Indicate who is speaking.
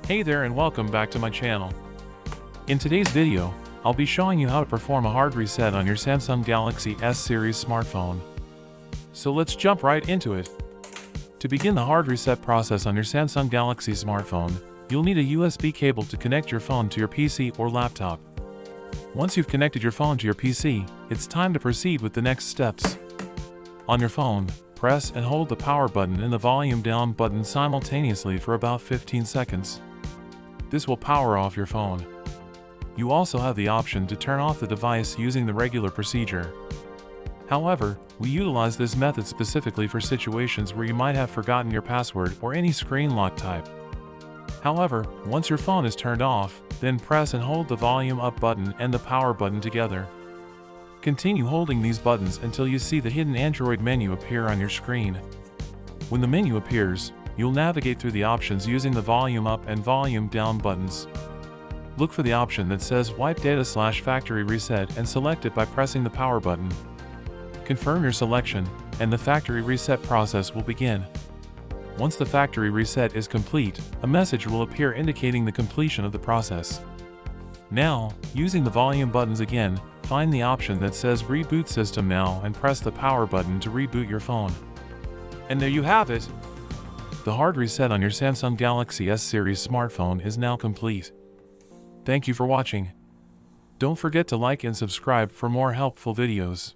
Speaker 1: Hey there and welcome back to my channel. In today's video, I'll be showing you how to perform a hard reset on your Samsung Galaxy S series smartphone. So let's jump right into it. To begin the hard reset process on your Samsung Galaxy smartphone, you'll need a USB cable to connect your phone to your PC or laptop. Once you've connected your phone to your PC, it's time to proceed with the next steps. On your phone, press and hold the power button and the volume down button simultaneously for about 15 seconds. This will power off your phone. You also have the option to turn off the device using the regular procedure. However, we utilize this method specifically for situations where you might have forgotten your password or any screen lock type. However, once your phone is turned off, then press and hold the volume up button and the power button together. Continue holding these buttons until you see the hidden Android menu appear on your screen. When the menu appears, you'll navigate through the options using the volume up and volume down buttons. Look for the option that says Wipe Data/Factory Reset and select it by pressing the power button. Confirm your selection, and the factory reset process will begin. Once the factory reset is complete, a message will appear indicating the completion of the process. Now, using the volume buttons again, find the option that says Reboot System Now and press the power button to reboot your phone. And there you have it! The hard reset on your Samsung Galaxy S series smartphone is now complete. Thank you for watching. Don't forget to like and subscribe for more helpful videos.